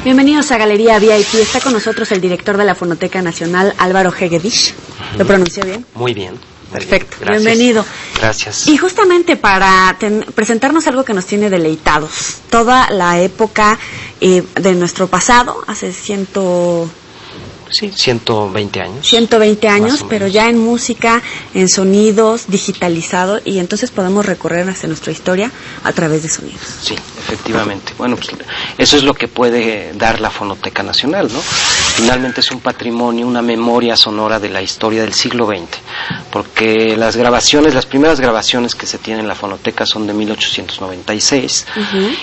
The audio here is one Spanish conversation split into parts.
Bienvenidos a Galería VIP. Está con nosotros el director de la Fonoteca Nacional, Álvaro Hegedich. ¿Lo pronuncié bien? Muy bien. Perfecto. Gracias. Bienvenido. Gracias. Y justamente para presentarnos algo que nos tiene deleitados, toda la época de nuestro pasado, hace 120 años. 120 años, pero ya en música, en sonidos, digitalizado, y entonces podemos recorrer hacia nuestra historia a través de sonidos. Sí, efectivamente. Bueno, pues eso es lo que puede dar la Fonoteca Nacional, ¿no? Finalmente es un patrimonio, una memoria sonora de la historia del siglo XX, porque las primeras grabaciones que se tienen en la Fonoteca son de 1896,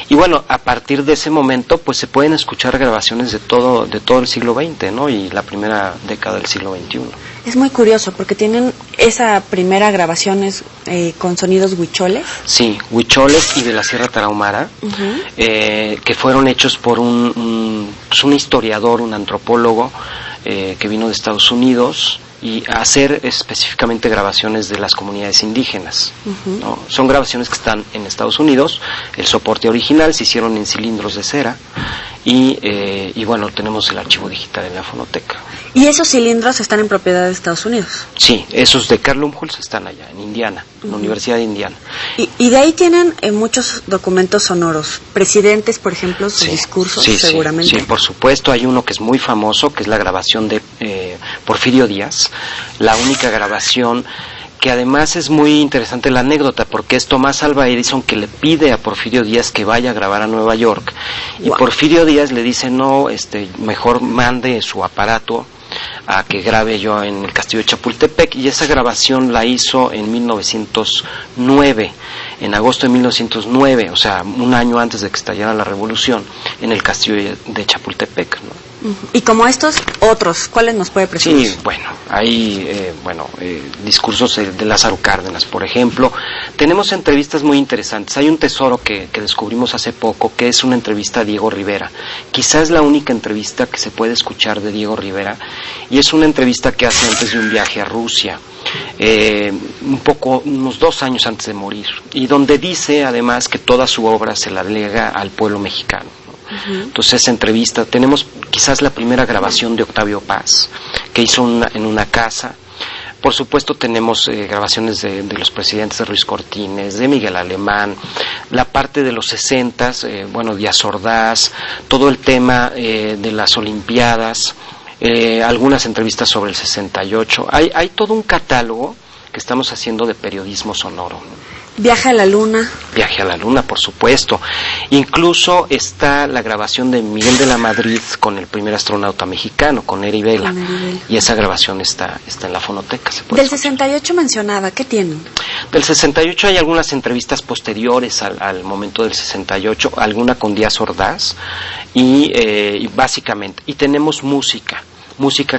y bueno, a partir de ese momento, pues se pueden escuchar grabaciones de todo el siglo XX, ¿no? Y la primera década del siglo XXI. Es muy curioso porque tienen esa primera grabaciones con sonidos huicholes. Sí, huicholes y de la Sierra Tarahumara, que fueron hechos por un historiador, un antropólogo que vino de Estados Unidos y a hacer específicamente grabaciones de las comunidades indígenas, ¿no? Son grabaciones que están en Estados Unidos, el soporte original se hicieron en cilindros de cera y bueno, tenemos el archivo digital en la Fonoteca. ¿Y esos cilindros están en propiedad de Estados Unidos? Sí, esos de Carl Umholtz están allá, en Indiana, en la Universidad de Indiana. Y de ahí tienen muchos documentos sonoros, presidentes, por ejemplo, sus discursos, seguramente. Sí, por supuesto, hay uno que es muy famoso, que es la grabación de Porfirio Díaz, la única grabación que además es muy interesante la anécdota, porque es Tomás Alva Edison que le pide a Porfirio Díaz que vaya a grabar a Nueva York, y Porfirio Díaz le dice, no, mejor mande su aparato a que grabe yo en el castillo de Chapultepec, y esa grabación la hizo en 1909, en agosto de 1909, o sea, un año antes de que estallara la revolución, en el castillo de Chapultepec, ¿no? Y como estos otros, ¿cuáles nos puede presumir? Sí, bueno, hay discursos de Lázaro Cárdenas, por ejemplo. Tenemos entrevistas muy interesantes. Hay un tesoro que descubrimos hace poco, que es una entrevista a Diego Rivera. Quizás la única entrevista que se puede escuchar de Diego Rivera, y es una entrevista que hace antes de un viaje a Rusia, unos 2 años antes de morir, y donde dice además que toda su obra se la lega al pueblo mexicano. Entonces esa entrevista, tenemos quizás la primera grabación de Octavio Paz, que hizo en una casa. Por supuesto tenemos grabaciones de los presidentes de Ruiz Cortines, de Miguel Alemán, la parte de los 60s, Díaz Ordaz, todo el tema de las Olimpiadas, algunas entrevistas sobre el 68. Hay todo un catálogo que estamos haciendo de periodismo sonoro, ¿no? Viaje a la Luna. Viaje a la Luna, por supuesto. Incluso está la grabación de Miguel de la Madrid con el primer astronauta mexicano, con Neri Vela. Y esa grabación está en la Fonoteca. Del 68 mencionaba, ¿qué tienen? Del 68 hay algunas entrevistas posteriores al momento del 68, alguna con Díaz Ordaz, y básicamente, y tenemos música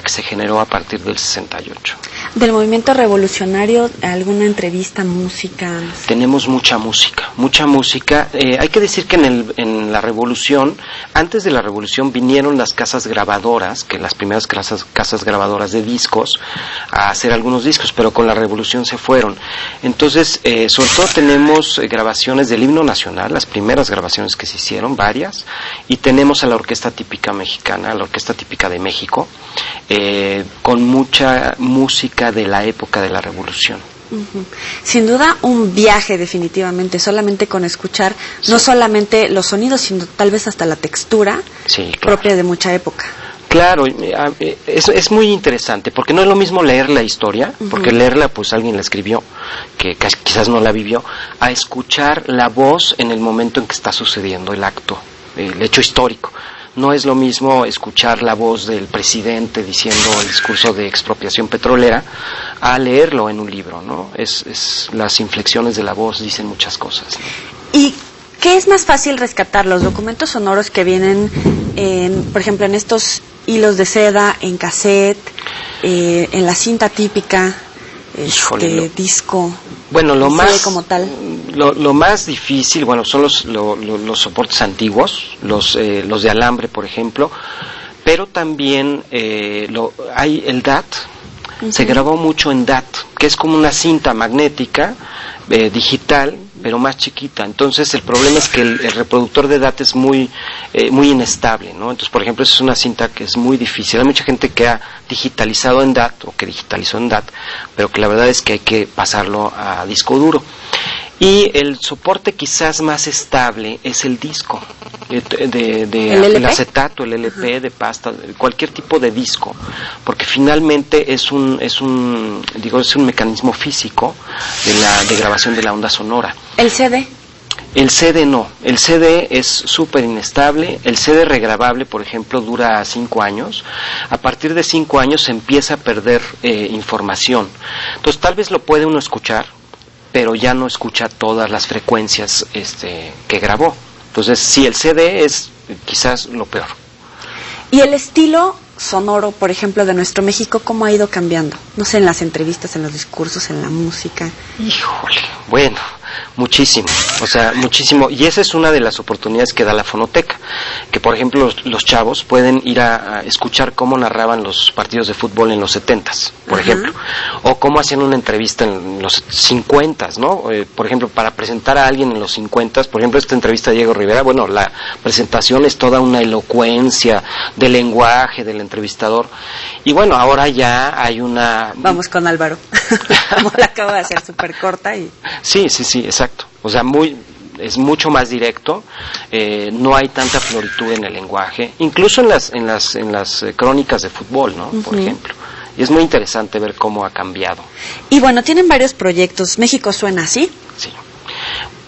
que se generó a partir del 68. ¿Del movimiento revolucionario, alguna entrevista, música? Tenemos mucha música. Hay que decir que en la revolución, antes de la revolución vinieron las casas grabadoras, que las primeras casas grabadoras de discos, a hacer algunos discos, pero con la revolución se fueron. Entonces, sobre todo tenemos grabaciones del himno nacional, las primeras grabaciones que se hicieron, varias, y tenemos a la Orquesta Típica Mexicana, la Orquesta Típica de México, con mucha música de la época de la revolución. Sin duda un viaje, definitivamente, solamente con escuchar no solamente los sonidos, sino tal vez hasta la textura propia de mucha época. Claro, es muy interesante, porque no es lo mismo leer la historia, porque leerla pues alguien la escribió, que quizás no la vivió, a escuchar la voz en el momento en que está sucediendo el acto, el hecho histórico. No es lo mismo escuchar la voz del presidente diciendo el discurso de expropiación petrolera a leerlo en un libro, ¿no? Las inflexiones de la voz dicen muchas cosas, ¿no? ¿Y qué es más fácil rescatar? ¿Los documentos sonoros que vienen, por ejemplo, en estos hilos de seda, en cassette, en la cinta típica, disco? Bueno, lo más difícil, son los soportes antiguos, los de alambre, por ejemplo, pero también hay el DAT. Se grabó mucho en DAT, que es como una cinta magnética digital digital, pero más chiquita. Entonces el problema es que el reproductor de DAT es muy inestable, ¿no? Entonces, por ejemplo, esa es una cinta que es muy difícil. Hay mucha gente que ha digitalizado en DAT o que digitalizó en DAT, pero que la verdad es que hay que pasarlo a disco duro. Y el soporte quizás más estable es el disco, el acetato, el LP, de pasta, cualquier tipo de disco, porque finalmente es un mecanismo físico de grabación de la onda sonora. ¿El CD? El CD no, el CD es súper inestable. El CD regrabable, por ejemplo, dura 5 años. A partir de 5 años se empieza a perder información. Entonces tal vez lo puede uno escuchar, pero ya no escucha todas las frecuencias que grabó. Entonces, sí, el CD es quizás lo peor. ¿Y el estilo sonoro, por ejemplo, de nuestro México, cómo ha ido cambiando? No sé, en las entrevistas, en los discursos, en la música. Híjole, bueno, muchísimo, o sea, muchísimo. Y esa es una de las oportunidades que da la fonoteca, que por ejemplo los chavos pueden ir a escuchar cómo narraban los partidos de fútbol en los 70s, por ejemplo, o cómo hacían una entrevista en los 50s, ¿no? Por ejemplo, para presentar a alguien en los 50s, por ejemplo, esta entrevista de Diego Rivera, bueno, la presentación es toda una elocuencia del lenguaje del entrevistador, y bueno, ahora ya hay una... Vamos con Álvaro, como la acabo de hacer súper corta y... Sí, exacto. O sea, es mucho más directo, no hay tanta floritud en el lenguaje, incluso en las crónicas de fútbol, ¿no? Por ejemplo. Y es muy interesante ver cómo ha cambiado. Y bueno, tienen varios proyectos. ¿México suena así? Sí.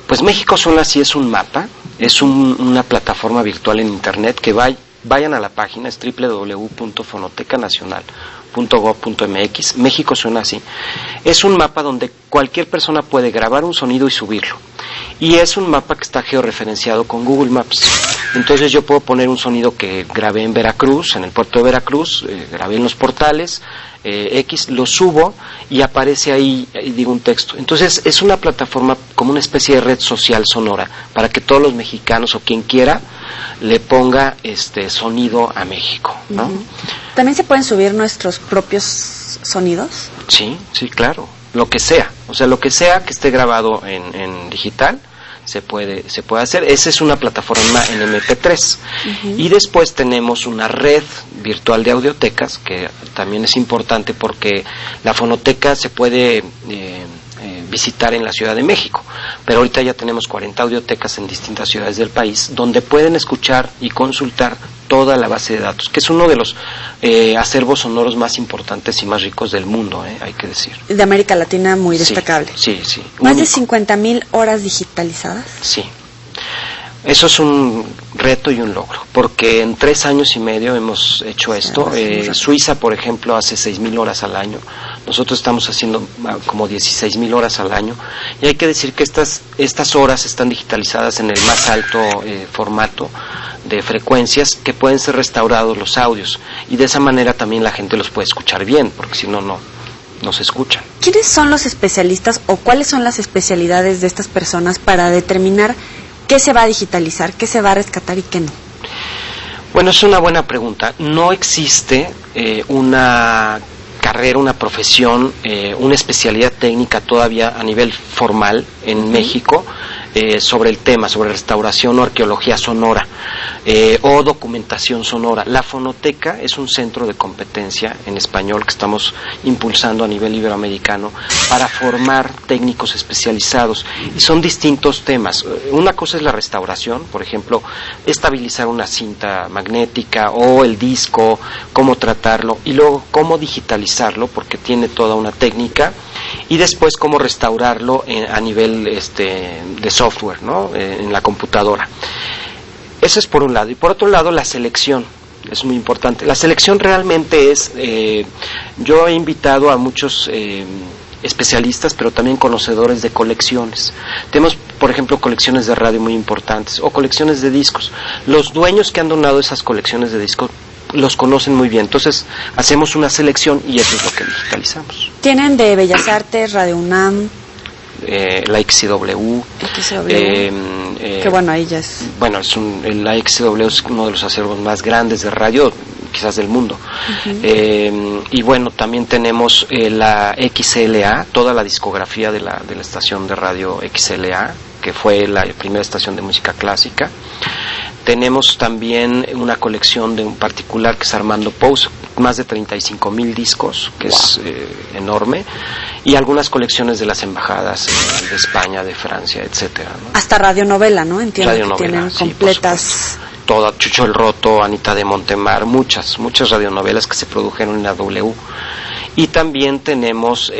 Pues México suena así es un mapa, es una plataforma virtual en internet que vayan a la página, es www.fonotecanacional.gov.mx. México suena así. Es un mapa donde cualquier persona puede grabar un sonido y subirlo. Y es un mapa que está georreferenciado con Google Maps. Entonces yo puedo poner un sonido que grabé en Veracruz, en el puerto de Veracruz, grabé en los portales, lo subo y aparece ahí, digo un texto. Entonces es una plataforma como una especie de red social sonora para que todos los mexicanos o quien quiera le ponga sonido a México, ¿no? ¿También se pueden subir nuestros propios sonidos? Sí, claro, lo que sea, o sea, lo que sea que esté grabado en digital se puede hacer. Esa es una plataforma en MP3. Y después tenemos una red virtual de audiotecas que también es importante porque la fonoteca se puede visitar en la Ciudad de México, pero ahorita ya tenemos 40 audiotecas en distintas ciudades del país donde pueden escuchar y consultar toda la base de datos, que es uno de los acervos sonoros más importantes y más ricos del mundo, hay que decir. De América Latina muy destacable. Sí. Más de 50,000 horas digitalizadas. Sí. Eso es un reto y un logro, porque en 3 años y medio hemos hecho esto. Suiza, por ejemplo, hace 6,000 horas al año. Nosotros estamos haciendo como 16,000 horas al año. Y hay que decir que estas horas están digitalizadas en el más alto formato de frecuencias que pueden ser restaurados los audios. Y de esa manera también la gente los puede escuchar bien, porque si no se escuchan. ¿Quiénes son los especialistas o cuáles son las especialidades de estas personas para determinar qué se va a digitalizar, qué se va a rescatar y qué no? Bueno, es una buena pregunta. No existe una carrera, una profesión, una especialidad técnica todavía a nivel formal en México sobre el tema, sobre restauración o arqueología sonora o documentación sonora. La fonoteca es un centro de competencia en español que estamos impulsando a nivel iberoamericano para formar técnicos especializados, y son distintos temas. Una cosa es la restauración, por ejemplo, estabilizar una cinta magnética o el disco, cómo tratarlo, y luego cómo digitalizarlo, porque tiene toda una técnica, y después cómo restaurarlo a nivel de software, ¿no? En la computadora. Eso es por un lado. Y por otro lado, la selección es muy importante. La selección realmente es, yo he invitado a muchos especialistas, pero también conocedores de colecciones. Tenemos, por ejemplo, colecciones de radio muy importantes o colecciones de discos. Los dueños que han donado esas colecciones de discos los conocen muy bien. Entonces hacemos una selección y eso es lo que digitalizamos. ¿Tienen de Bellas Artes, Radio UNAM? La XCW. Que bueno, ahí ya es... Bueno, la XCW es uno de los acervos más grandes de radio, quizás del mundo. Y bueno, también tenemos la XLA, toda la discografía de la estación de radio XLA, que fue la primera estación de música clásica. Tenemos también una colección de un particular que es Armando Pous, más de 35,000 discos, que es enorme, y algunas colecciones de las embajadas de España, de Francia, etcétera, ¿no? Hasta radionovela, ¿no? Entiendo radionovela, que tienen completas. Toda, Chucho el Roto, Anita de Montemar, muchas radionovelas que se produjeron en la W. Y también tenemos,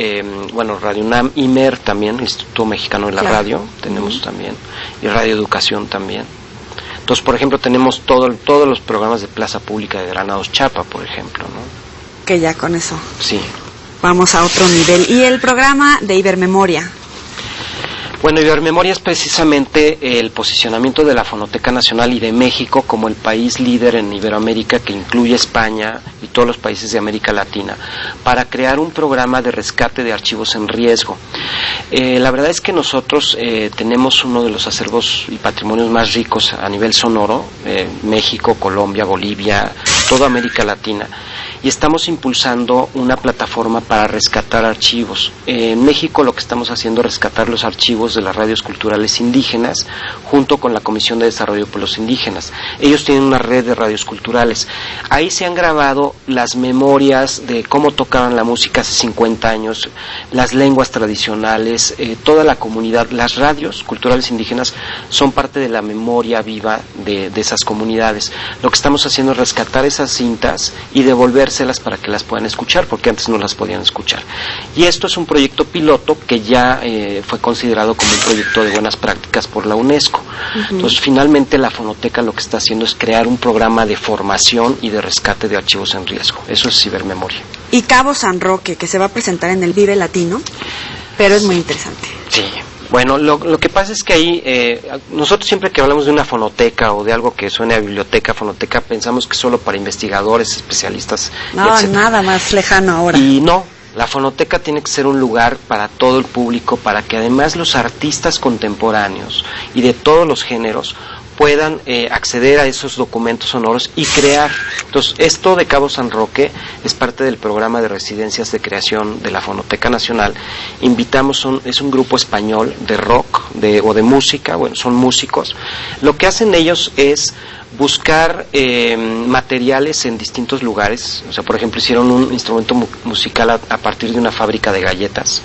Radio UNAM, IMER también, el Instituto Mexicano de la Radio, tenemos también, y Radio Educación también. Entonces, por ejemplo, tenemos todos los programas de Plaza Pública de Granados Chapa, por ejemplo, ¿no? Que ya con eso. Sí. Vamos a otro nivel. ¿Y el programa de Ibermemoria? Bueno, Ibermemoria es precisamente el posicionamiento de la Fonoteca Nacional y de México como el país líder en Iberoamérica, que incluye España y todos los países de América Latina, para crear un programa de rescate de archivos en riesgo. La verdad es que nosotros tenemos uno de los acervos y patrimonios más ricos a nivel sonoro, México, Colombia, Bolivia, toda América Latina, y estamos impulsando una plataforma para rescatar archivos. En México lo que estamos haciendo es rescatar los archivos de las radios culturales indígenas junto con la Comisión de Desarrollo de Pueblos Indígenas. Ellos tienen una red de radios culturales. Ahí se han grabado las memorias de cómo tocaban la música hace 50 años, las lenguas tradicionales, toda la comunidad. Las radios culturales indígenas son parte de la memoria viva de esas comunidades. Lo que estamos haciendo es rescatar esas cintas y devolvérselas para que las puedan escuchar, porque antes no las podían escuchar. Y esto es un proyecto piloto que ya fue considerado como un proyecto de buenas prácticas por la UNESCO. Entonces, finalmente la Fonoteca lo que está haciendo es crear un programa de formación y de rescate de archivos en riesgo. Eso es Ibermemoria. Y Cabo San Roque, que se va a presentar en el Vive Latino, pero es muy interesante. Sí. Bueno, lo que pasa es que ahí, nosotros siempre que hablamos de una fonoteca o de algo que suene a biblioteca, fonoteca, pensamos que es solo para investigadores, especialistas, no, nada más lejano ahora. Y no, la fonoteca tiene que ser un lugar para todo el público, para que además los artistas contemporáneos y de todos los géneros puedan acceder a esos documentos sonoros y crear. Entonces, esto de Cabo San Roque es parte del programa de residencias de creación de la Fonoteca Nacional. Invitamos, es un grupo español de rock o de música, bueno, son músicos. Lo que hacen ellos es buscar materiales en distintos lugares. O sea, por ejemplo, hicieron un instrumento musical a partir de una fábrica de galletas.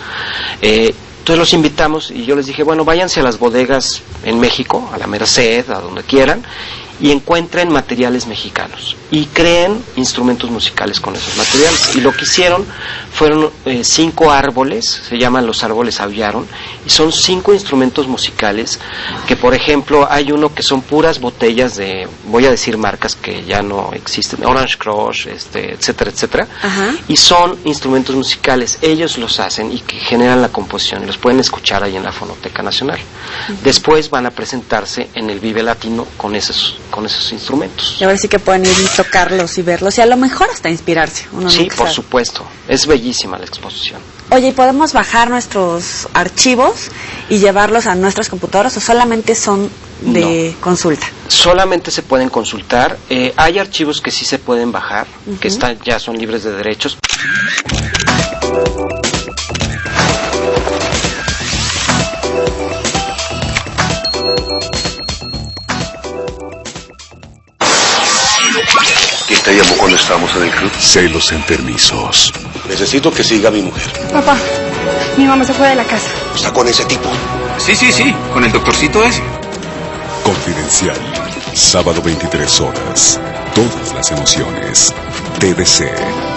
Entonces los invitamos y yo les dije, bueno, váyanse a las bodegas en México, a la Merced, a donde quieran, y encuentren materiales mexicanos y creen instrumentos musicales con esos materiales. Y lo que hicieron fueron 5 árboles, se llaman los árboles aullaron, y son 5 instrumentos musicales que, por ejemplo, hay uno que son puras botellas de, voy a decir marcas que ya no existen, Orange Crush, etcétera, etcétera. Ajá. Y son instrumentos musicales, ellos los hacen y que generan la composición, y los pueden escuchar ahí en la Fonoteca Nacional. Después van a presentarse en el Vive Latino con esos instrumentos. Y a ver si que pueden ir y tocarlos y verlos, y a lo mejor hasta inspirarse. Uno sí, nunca por sabe. supuesto, es bellísima la exposición. Oye, ¿y podemos bajar nuestros archivos y llevarlos a nuestras computadoras o solamente son de consulta? Solamente se pueden consultar. Hay archivos que sí se pueden bajar, que ya son libres de derechos. ¿Quién te llamó cuando estábamos en el club? Celos enfermizos. Necesito que siga a mi mujer. Papá, mi mamá se fue de la casa. Está con ese tipo. Sí, con el doctorcito ese. Confidencial. Sábado 23 horas. Todas las emociones. TVC.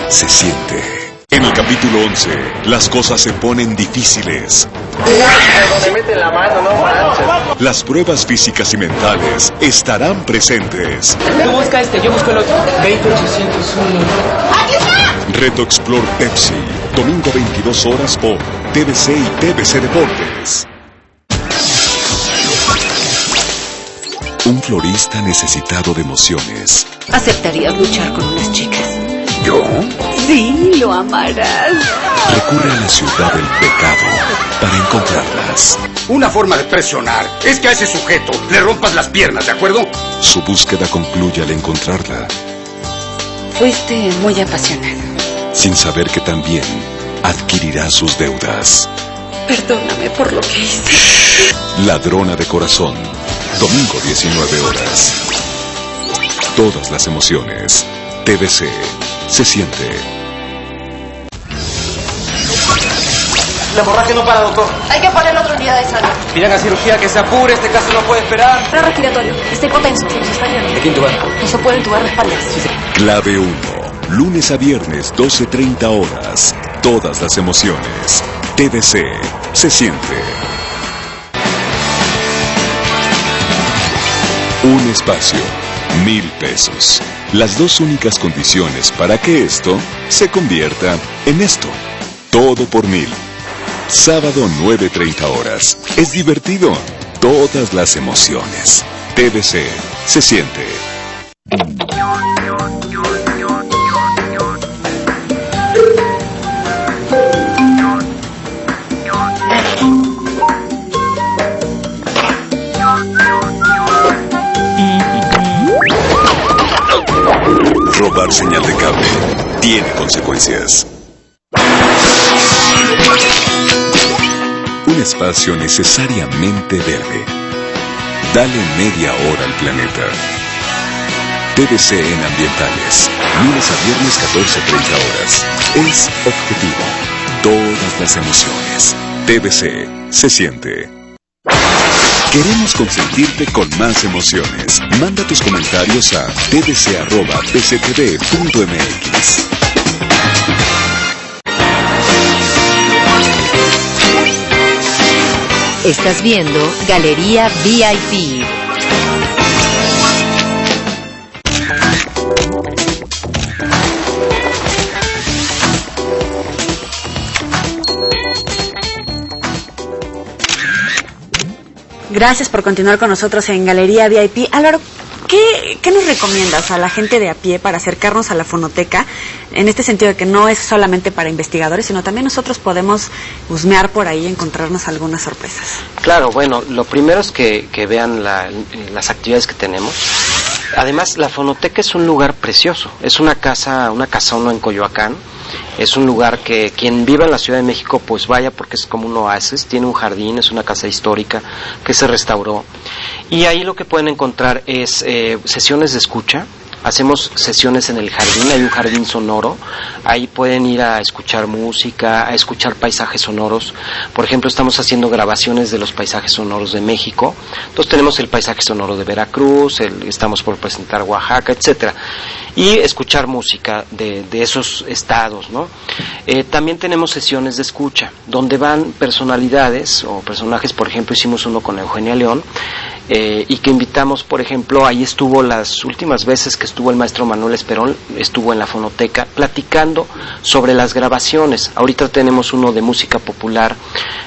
Se siente. En el capítulo 11, las cosas se ponen difíciles. Las pruebas físicas y mentales estarán presentes. Tú busca yo busco el otro. 20801. Reto Explore Pepsi. Domingo 22 horas por TVC y TVC Deportes. Un florista necesitado de emociones. ¿Aceptarías luchar con unas chicas? ¿Yo? Sí, lo amarás. Recurre a la ciudad del pecado para encontrarlas. Una forma de presionar es que a ese sujeto le rompas las piernas, ¿de acuerdo? Su búsqueda concluye al encontrarla. Fuiste muy apasionado. sin saber que también adquirirá sus deudas. Perdóname por lo que hice. Ladrona de corazón, domingo 19 horas. Todas las emociones. TVC se siente. La hemorragia no para, doctor. Hay que poner otra unidad de sangre. Pidan a cirugía que se apure, este caso no puede esperar. Está respiratorio. Está hipotenso. Se nos está yendo. ¿De quién tuvar? Eso puede entubar la espalda. Clave 1. Lunes a viernes, 12:30 horas. Todas las emociones. TVC se siente. Un espacio, 1,000 pesos. Las dos únicas condiciones para que esto se convierta en esto. Todo por 1,000. Sábado 9:30 horas. Es divertido. Todas las emociones. TVC se siente. Robar señal de cable tiene consecuencias. Un espacio necesariamente verde. Dale media hora al planeta. TVC en ambientales. Lunes a viernes 14:30 horas. Es objetivo. Todas las emociones. TVC se siente. Queremos consentirte con más emociones. Manda tus comentarios a tvc@pctv.mx. Estás viendo Galería VIP. Gracias por continuar con nosotros en Galería VIP. Álvaro, ¿qué nos recomiendas a la gente de a pie para acercarnos a la fonoteca? En este sentido de que no es solamente para investigadores, sino también nosotros podemos husmear por ahí y encontrarnos algunas sorpresas. Claro, bueno, lo primero es que vean las actividades que tenemos. Además, la fonoteca es un lugar precioso. Es una casona en Coyoacán. Es un lugar que quien viva en la Ciudad de México pues vaya, porque es como un oasis. Tiene un jardín, es una casa histórica que se restauró. Y ahí lo que pueden encontrar es sesiones de escucha. Hacemos sesiones en el jardín, hay un jardín sonoro, ahí pueden ir a escuchar música, a escuchar paisajes sonoros. Por ejemplo, estamos haciendo grabaciones de los paisajes sonoros de México. Entonces tenemos el paisaje sonoro de Veracruz, estamos por presentar Oaxaca, etcétera. Y escuchar música de esos estados, ¿no? También tenemos sesiones de escucha, donde van personalidades o personajes. Por ejemplo, hicimos uno con Eugenia León, y que invitamos, por ejemplo, ahí estuvo las últimas veces que estuvo el maestro Manuel Esperón, estuvo en la fonoteca platicando sobre las grabaciones. Ahorita tenemos uno de música popular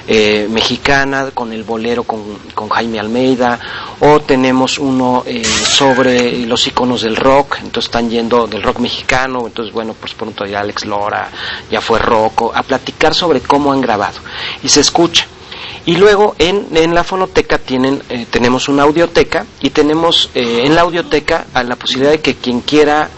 mexicana, con el bolero con Jaime Almeida, o tenemos uno sobre los iconos del rock. Entonces están yendo del rock mexicano, entonces bueno, pues pronto ya Alex Lora, ya fue Rocco, a platicar sobre cómo han grabado, y se escucha. Y luego en la fonoteca tenemos una audioteca, y tenemos en la audioteca la posibilidad de que quien quiera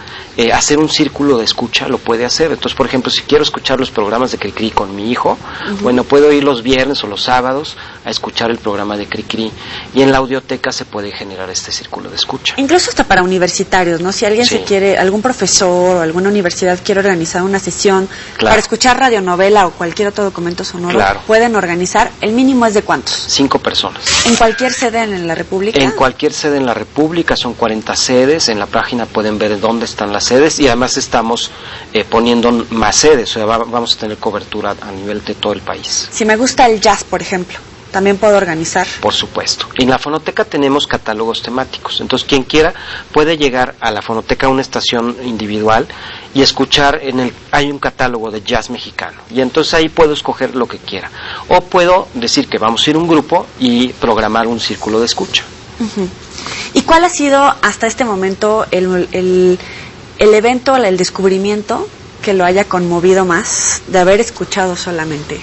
hacer un círculo de escucha lo puede hacer. Entonces, por ejemplo, si quiero escuchar los programas de Cricri con mi hijo, bueno, puedo ir los viernes o los sábados a escuchar el programa de Cricri, y en la audioteca se puede generar este círculo de escucha. Incluso hasta para universitarios, ¿no? Si alguien se quiere, algún profesor o alguna universidad quiere organizar una sesión para escuchar radionovela o cualquier otro documento sonoro, pueden organizar. ¿El mínimo es de cuántos? 5 personas. ¿En cualquier sede en la República? En cualquier sede en la República, son 40 sedes. En la página pueden ver dónde están las sedes, y además estamos poniendo más sedes, o sea, vamos a tener cobertura a nivel de todo el país. Si me gusta el jazz, por ejemplo, ¿también puedo organizar? Por supuesto. En la fonoteca tenemos catálogos temáticos, entonces quien quiera puede llegar a la fonoteca, a una estación individual, y escuchar. Hay un catálogo de jazz mexicano, y entonces ahí puedo escoger lo que quiera, o puedo decir que vamos a ir a un grupo y programar un círculo de escucha. ¿Y cuál ha sido hasta este momento el evento, el descubrimiento que lo haya conmovido más de haber escuchado solamente?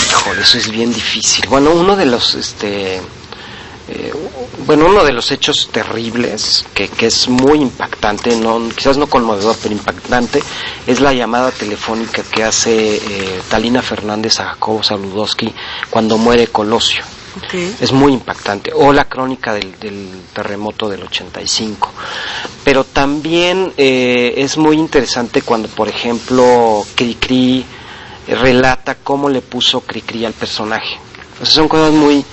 Híjole, eso es bien difícil. Bueno, uno de los bueno, uno de los hechos terribles que es muy impactante, quizás no conmovedor, pero impactante, es la llamada telefónica que hace Talina Fernández a Jacobo Zabludovsky cuando muere Colosio. Okay. Es muy impactante. O la crónica del terremoto del 85. Pero también es muy interesante cuando, por ejemplo, Cricri relata cómo le puso Cricri al personaje. O sea, son cosas muy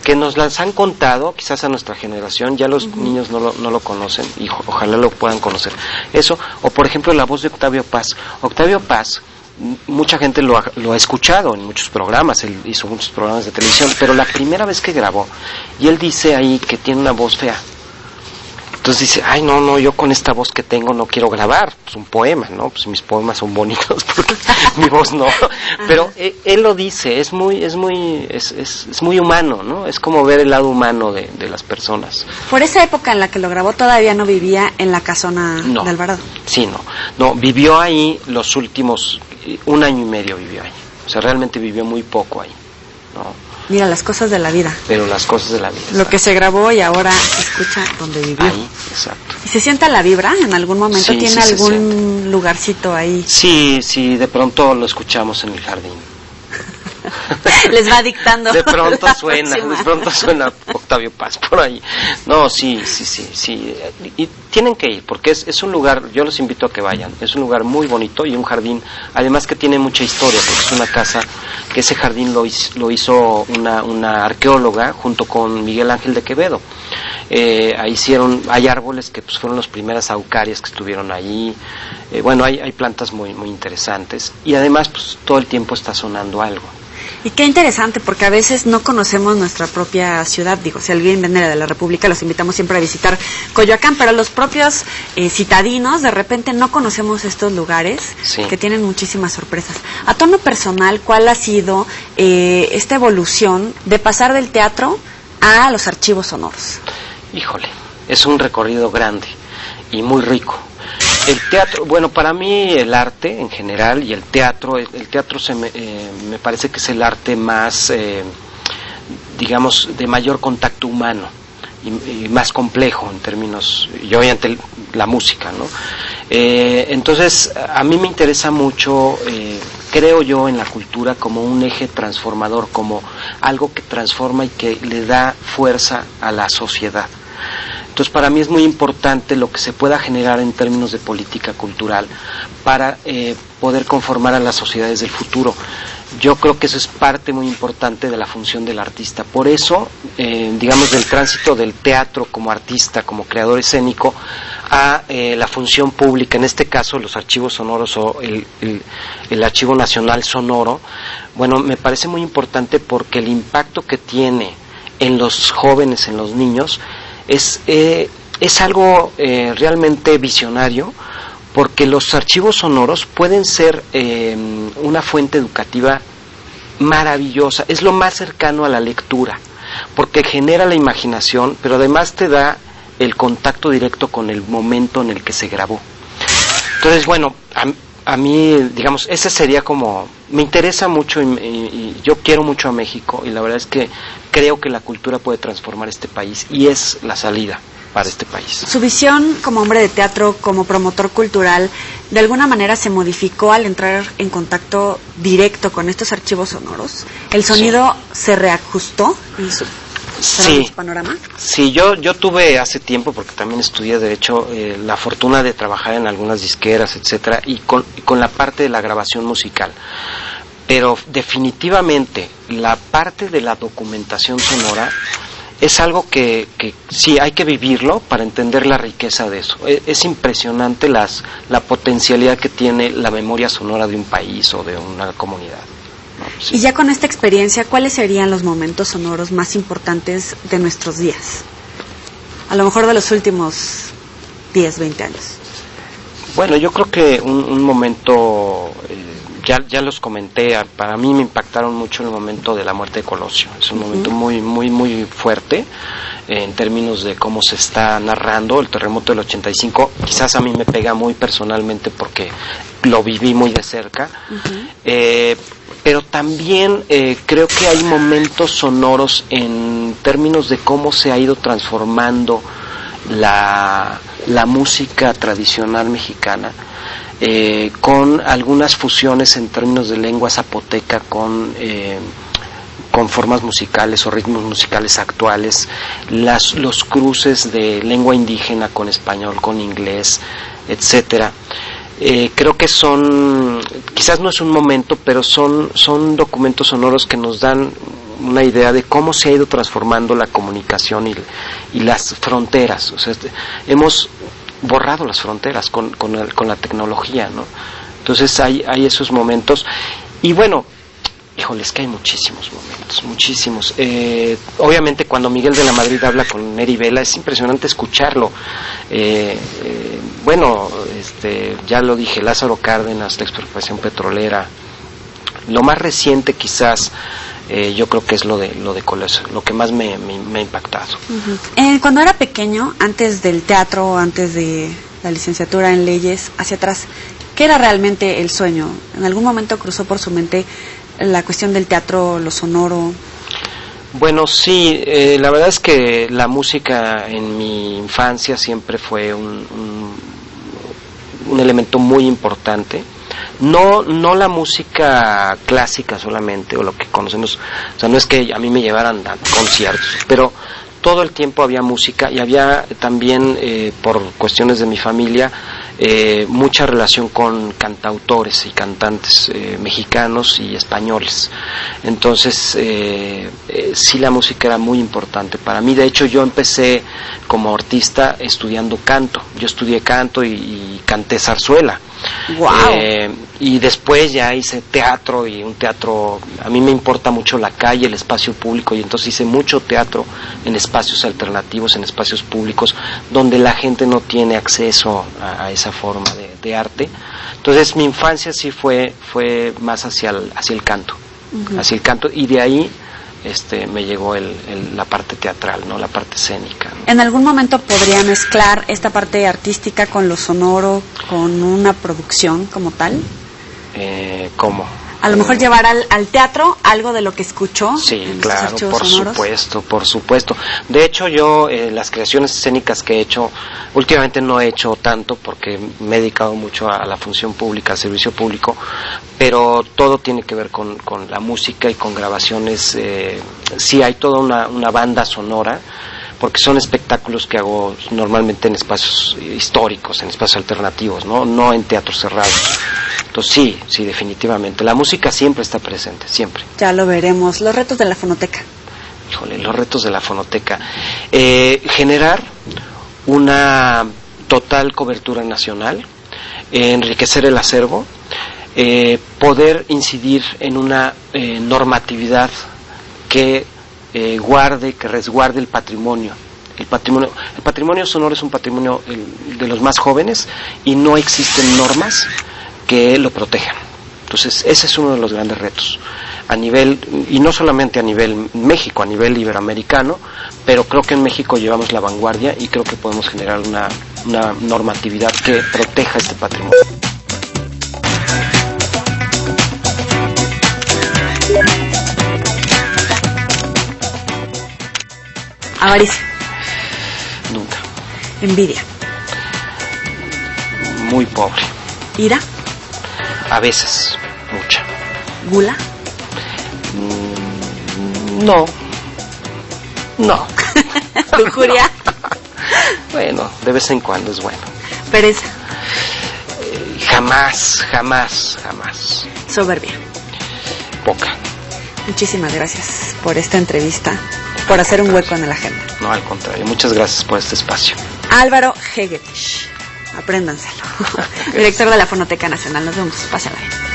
que nos las han contado, quizás a nuestra generación, ya los niños no lo conocen, y ojalá lo puedan conocer. Eso, o por ejemplo la voz de Octavio Paz. Octavio Paz, mucha gente lo ha escuchado en muchos programas, él hizo muchos programas de televisión, pero la primera vez que grabó, y él dice ahí que tiene una voz fea. Entonces dice, ay, no, yo con esta voz que tengo no quiero grabar, pues un poema, ¿no? Pues mis poemas son bonitos, porque mi voz no. Pero él lo dice, es muy humano, ¿no? Es como ver el lado humano de las personas. Por esa época en la que lo grabó todavía no vivía en la casona de Alvarado. Sí, no, vivió ahí los últimos, 1 año y medio vivió ahí. O sea, realmente vivió muy poco ahí, ¿no? Mira, las cosas de la vida. Pero las cosas de la vida. Lo que se grabó y ahora se escucha donde vivió. Ahí, exacto. ¿Y se sienta la vibra en algún momento? Sí, ¿Tiene algún lugarcito ahí? Sí, de pronto lo escuchamos en el jardín. Les va dictando. De pronto suena Octavio Paz por ahí. No, sí. Y tienen que ir, porque es un lugar, yo los invito a que vayan, es un lugar muy bonito y un jardín, además que tiene mucha historia, porque es una casa, que ese jardín lo hizo una arqueóloga junto con Miguel Ángel de Quevedo. Ahí hay árboles que pues fueron las primeras araucarias que estuvieron ahí. Bueno, hay plantas muy interesantes, y además pues todo el tiempo está sonando algo. Y qué interesante, porque a veces no conocemos nuestra propia ciudad. Digo, si alguien viene de la República, los invitamos siempre a visitar Coyoacán, pero los propios citadinos, de repente no conocemos estos lugares, sí, que tienen muchísimas sorpresas. A tono personal, ¿cuál ha sido esta evolución de pasar del teatro a los archivos sonoros? Híjole, es un recorrido grande y muy rico. El teatro, bueno, para mí el arte en general y el teatro me parece que es el arte más, digamos, de mayor contacto humano y más complejo en términos, y obviamente la música, ¿no? Entonces, a mí me interesa mucho, creo yo, en la cultura como un eje transformador, como algo que transforma y que le da fuerza a la sociedad. Entonces, para mí es muy importante lo que se pueda generar en términos de política cultural para poder conformar a las sociedades del futuro. Yo creo que eso es parte muy importante de la función del artista. Por eso, digamos, del tránsito del teatro como artista, como creador escénico, a la función pública, en este caso los archivos sonoros o el Archivo Nacional Sonoro, bueno, me parece muy importante porque el impacto que tiene en los jóvenes, en los niños, es algo realmente visionario, porque los archivos sonoros pueden ser una fuente educativa maravillosa, es lo más cercano a la lectura, porque genera la imaginación, pero además te da el contacto directo con el momento en el que se grabó. Entonces, bueno, a mí, digamos, ese sería como, me interesa mucho y yo quiero mucho a México, y la verdad es que creo que la cultura puede transformar este país y es la salida para este país. Su visión como hombre de teatro, como promotor cultural, ¿de alguna manera se modificó al entrar en contacto directo con estos archivos sonoros? ¿El sonido se reajustó en su panorama? Sí, yo tuve hace tiempo, porque también estudié Derecho, la fortuna de trabajar en algunas disqueras, etcétera, y con la parte de la grabación musical. Pero definitivamente la parte de la documentación sonora es algo que sí hay que vivirlo para entender la riqueza de eso. Es impresionante la potencialidad que tiene la memoria sonora de un país o de una comunidad, ¿no? Sí. Y ya con esta experiencia, ¿cuáles serían los momentos sonoros más importantes de nuestros días? A lo mejor de los últimos 10, 20 años. Bueno, yo creo que un momento, ya los comenté, para mí me impactaron mucho el momento de la muerte de Colosio. Es un momento muy fuerte en términos de cómo se está narrando el terremoto del 85. Quizás a mí me pega muy personalmente porque lo viví muy de cerca. pero también creo que hay momentos sonoros en términos de cómo se ha ido transformando la música tradicional mexicana, con algunas fusiones en términos de lengua zapoteca con formas musicales o ritmos musicales actuales, los cruces de lengua indígena con español, con inglés, etcétera. Creo que quizás no es un momento, pero son documentos sonoros que nos dan una idea de cómo se ha ido transformando la comunicación y las fronteras. O sea, hemos borrado las fronteras con la tecnología, ¿no? Entonces hay esos momentos. Y bueno, híjole, es que hay muchísimos momentos, muchísimos. Obviamente cuando Miguel de la Madrid habla con Neri Vela es impresionante escucharlo. Bueno, ya lo dije, Lázaro Cárdenas, la expropiación petrolera. Lo más reciente quizás, yo creo que es lo de Coleso, lo que más me ha impactado. Uh-huh. Cuando era pequeño, antes del teatro, antes de la licenciatura en leyes, hacia atrás, ¿qué era realmente el sueño? ¿En algún momento cruzó por su mente la cuestión del teatro, lo sonoro? Bueno, sí, la verdad es que la música en mi infancia siempre fue un elemento muy importante. No la música clásica solamente, o lo que conocemos, o sea, no es que a mí me llevaran a conciertos, pero todo el tiempo había música y había también, por cuestiones de mi familia, mucha relación con cantautores y cantantes mexicanos y españoles. Entonces, sí, la música era muy importante para mí. De hecho, yo empecé como artista estudiando canto. Yo estudié canto y canté zarzuela. Wow. Y después ya hice teatro, y un teatro, a mí me importa mucho la calle, el espacio público, y entonces hice mucho teatro en espacios alternativos, en espacios públicos donde la gente no tiene acceso a esa forma de arte. Entonces mi infancia sí fue más hacia el canto, uh-huh, hacia el canto, y de ahí me llegó la parte teatral, ¿no? La parte escénica, ¿no? ¿En algún momento podría mezclar esta parte artística con lo sonoro, con una producción como tal? ¿Cómo? A lo mejor llevar al teatro algo de lo que escuchó. Sí, en claro, por supuesto. De hecho, yo las creaciones escénicas que he hecho, últimamente no he hecho tanto porque me he dedicado mucho a la función pública, al servicio público, pero todo tiene que ver con la música y con grabaciones. Sí, hay toda una banda sonora, porque son espectáculos que hago normalmente en espacios históricos, en espacios alternativos, no en teatros cerrados. Entonces sí, definitivamente. La música siempre está presente, siempre. Ya lo veremos. Los retos de la fonoteca. Híjole, los retos de la fonoteca. Generar una total cobertura nacional, enriquecer el acervo, poder incidir en una normatividad que resguarde el patrimonio. El patrimonio sonoro es un patrimonio de los más jóvenes y no existen normas que lo protejan. Entonces ese es uno de los grandes retos a nivel, y no solamente a nivel México, a nivel iberoamericano, pero creo que en México llevamos la vanguardia y creo que podemos generar una normatividad que proteja este patrimonio. Avaricia. Nunca. Envidia. Muy pobre. Ira. A veces, mucha. Gula. No. Lujuria. Bueno, de vez en cuando es bueno. Pereza. Jamás. Soberbia. Poca. Muchísimas gracias por esta entrevista, por hacer un hueco en la agenda. No, al contrario, muchas gracias por este espacio. Álvaro Hegetich, apréndanselo. Director de la Fonoteca Nacional. Nos vemos, pásala bien.